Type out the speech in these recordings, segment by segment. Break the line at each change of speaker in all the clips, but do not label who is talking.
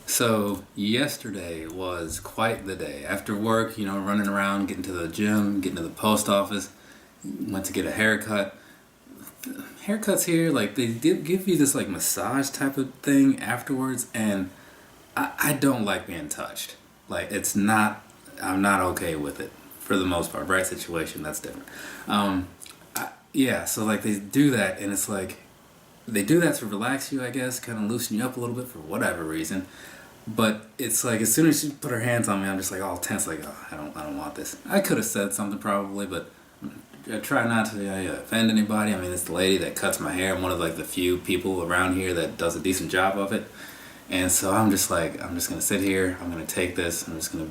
So yesterday was quite the day. After work, running around, getting to the gym, getting to the post office, went to get a haircut. Haircuts here, like they give you this like massage type of thing afterwards, and I don't like being touched. Like it's not, I'm not okay with it for the most part. Right situation, that's different. Yeah, so like they do that, and it's like they do that to relax you, I guess, kind of loosen you up a little bit for whatever reason. But it's like as soon as she put her hands on me, I'm just like all tense, like oh, I don't want this. I could have said something probably, but I try not to offend anybody. I mean, it's the lady that cuts my hair. I'm one of like the few people around here that does a decent job of it, and so I'm just like I'm just gonna sit here. I'm gonna take this. I'm just gonna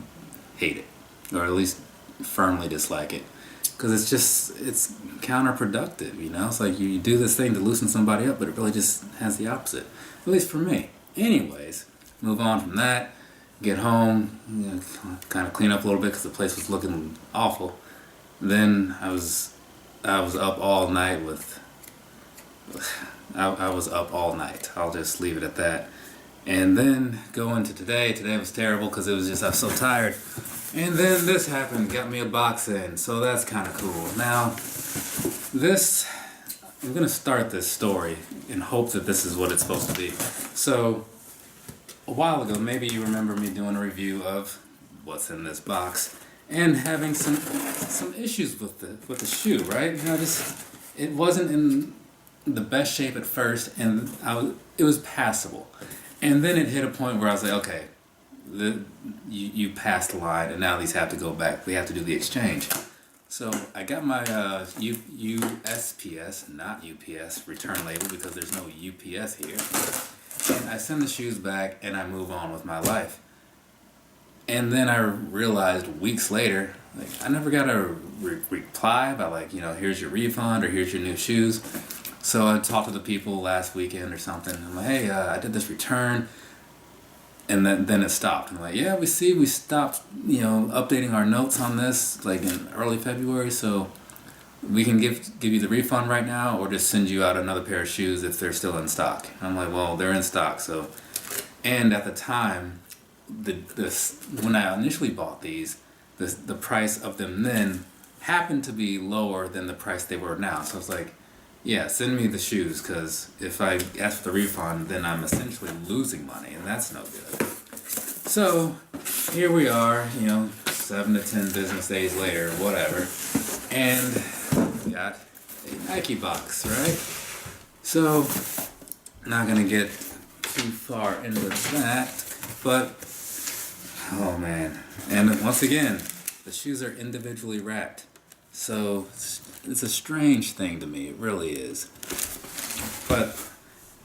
hate it, or at least firmly dislike it, because it's counterproductive. It's like you do this thing to loosen somebody up, but it really just has the opposite. At least for me. Anyways, move on from that. Get home, kind of clean up a little bit because the place was looking awful. Then I was up all night with I was up all night. I'll just leave it at that. And then go into today. Today was terrible because it was just I was so tired. And then this happened, got me a box in, so that's kind of cool. Now, I'm gonna start this story and hope that this is what it's supposed to be. So, a while ago, maybe you remember me doing a review of what's in this box and having some issues with the shoe, right? Just it wasn't in the best shape at first, and it was passable, and then it hit a point where I was like, okay, you passed the line, and now these have to go back. We have to do the exchange. So I got my USPS, not UPS, return label because there's no UPS here. And I send the shoes back, and I move on with my life. And then I realized weeks later, like I never got a reply about like, here's your refund or here's your new shoes. So I talked to the people last weekend or something. I'm like, hey, I did this return. And then it stopped. I'm like, yeah, we stopped, updating our notes on this like in early February. So we can give you the refund right now or just send you out another pair of shoes if they're still in stock. I'm like, well, they're in stock. So, and at the time, when I initially bought these, the price of them then happened to be lower than the price they were now. So I was like, yeah, send me the shoes, because if I ask for the refund, then I'm essentially losing money, and that's no good. So here we are, 7 to 10 business days later, whatever, and we got a Nike box, right? So not gonna get too far into that, but oh man. And once again, the shoes are individually wrapped. So it's a strange thing to me, it really is. But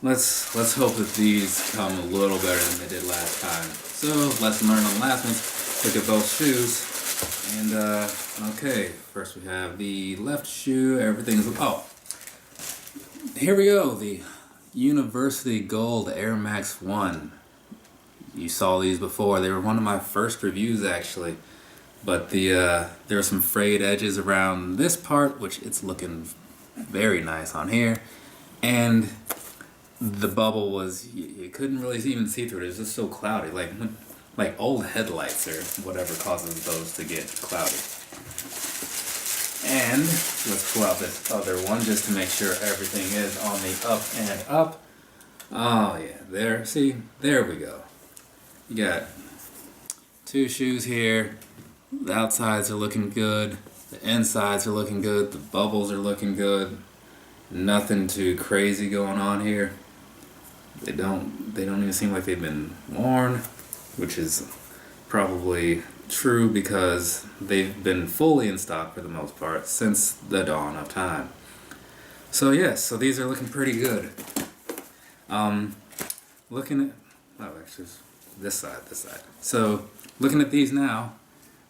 let's hope that these come a little better than they did last time. So lesson learned on the last one, look at both shoes. And okay, first we have the left shoe, everything's, here we go, the University Gold Air Max 1. You saw these before. They were one of my first reviews actually, but there are some frayed edges around this part, which it's looking very nice on here, and the bubble was you couldn't really even see through it. It was just so cloudy, like old headlights or whatever causes those to get cloudy. And let's pull out this other one just to make sure everything is on the up and up. Oh yeah, there we go. You got two shoes here. The outsides are looking good. The insides are looking good. The bubbles are looking good. Nothing too crazy going on here. They don't even seem like they've been worn, which is probably true because they've been fully in stock for the most part since the dawn of time. So yes, so these are looking pretty good. Looking at actually this side. So looking at these now,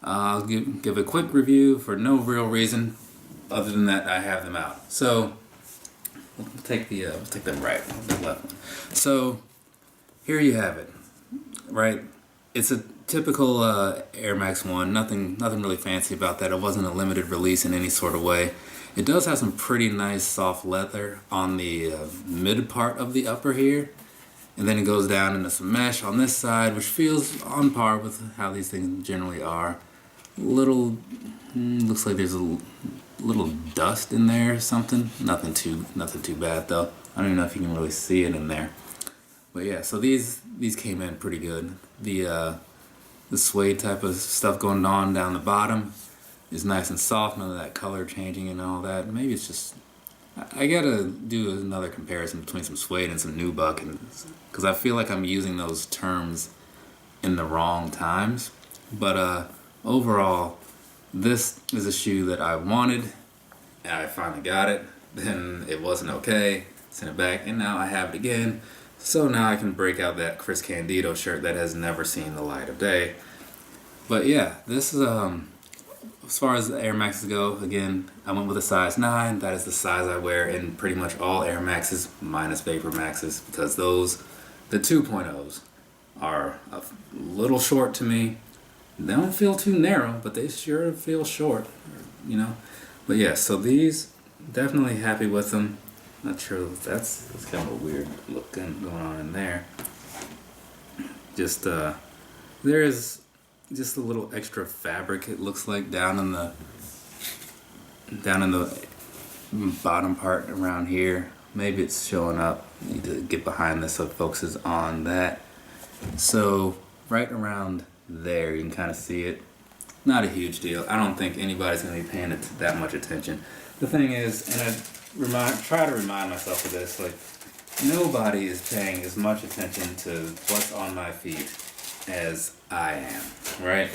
I'll give a quick review for no real reason other than that I have them out. So we'll take the left one. So here you have it, right? It's a typical Air Max 1. Nothing really fancy about that. It wasn't a limited release in any sort of way. It does have some pretty nice soft leather on the mid part of the upper here, And then it goes down into some mesh on this side, which feels on par with how these things generally are. Little, looks like there's a little dust in there or something. Nothing too bad though. I don't even know if you can really see it in there. But yeah, so these came in pretty good. The suede type of stuff going on down the bottom is nice and soft, none of that color changing and all that. Maybe it's just, I gotta do another comparison between some suede and some nubuck, because I feel like I'm using those terms in the wrong times. But overall, this is a shoe that I wanted, and I finally got it. Then it wasn't okay, sent it back, and now I have it again. So now I can break out that Chris Candido shirt that has never seen the light of day. But yeah, this is as far as the Air Maxes go, again, I went with a size 9. That is the size I wear in pretty much all Air Maxes minus Vapor Maxes, because those, the 2.0s, are a little short to me. They don't feel too narrow, but they sure feel short, you know. But yeah, so these, definitely happy with them. Not sure if that's kind of a weird look going on in there. Just there is just a little extra fabric, it looks like, down in the bottom part around here. Maybe it's showing up. I need to get behind this so it focuses on that. So right around there, you can kind of see it. Not a huge deal. I don't think anybody's going to be paying it that much attention. The thing is, and I try to remind myself of this, like, nobody is paying as much attention to what's on my feet as I am, right?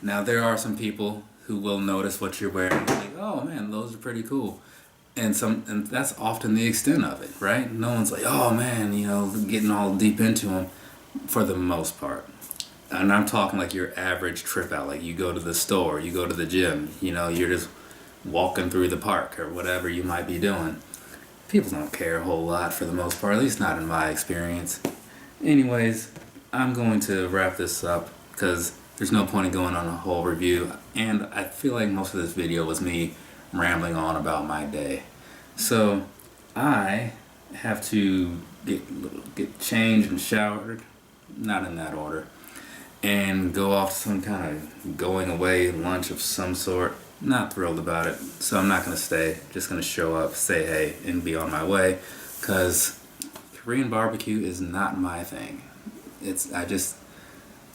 Now, there are some people who will notice what you're wearing, like, oh man, those are pretty cool. And that's often the extent of it, right? No one's like, oh man, you know, getting all deep into them, for the most part. And I'm talking like your average trip out, like you go to the store, you go to the gym, you know, you're just walking through the park or whatever you might be doing. People don't care a whole lot for the most part, at least not in my experience. Anyways, I'm going to wrap this up because there's no point in going on a whole review, and I feel like most of this video was me rambling on about my day. So I have to get changed and showered, not in that order, and go off to some kind of going away lunch of some sort. Not thrilled about it, so I'm not going to stay. Just going to show up, say hey, and be on my way, because Korean barbecue is not my thing.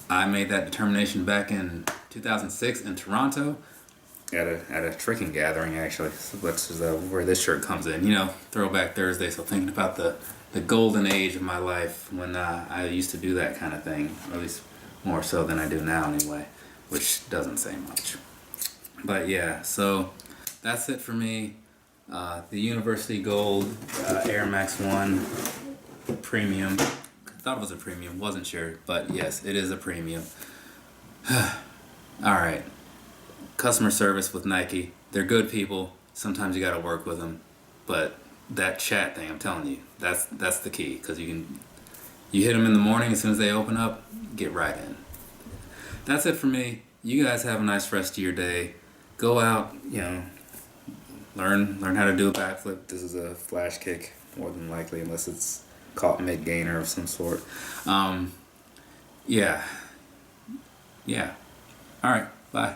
I made that determination back in 2006 in Toronto at a trekking gathering, actually, which is where this shirt comes in. You know, Throwback Thursday, so thinking about the golden age of my life when I used to do that kind of thing, or at least more so than I do now anyway, which doesn't say much. But yeah, so that's it for me. The University Gold Air Max 1 Premium. Thought it was a premium, wasn't sure, but yes, it is a premium. Alright, customer service with Nike. They're good people. Sometimes you gotta work with them. But that chat thing, I'm telling you, that's the key. Because you hit them in the morning, as soon as they open up, get right in. That's it for me. You guys have a nice rest of your day. Go out, you know, learn how to do a backflip. This is a flash kick, more than likely, unless it's caught mid-gainer of some sort. Yeah. Alright, bye.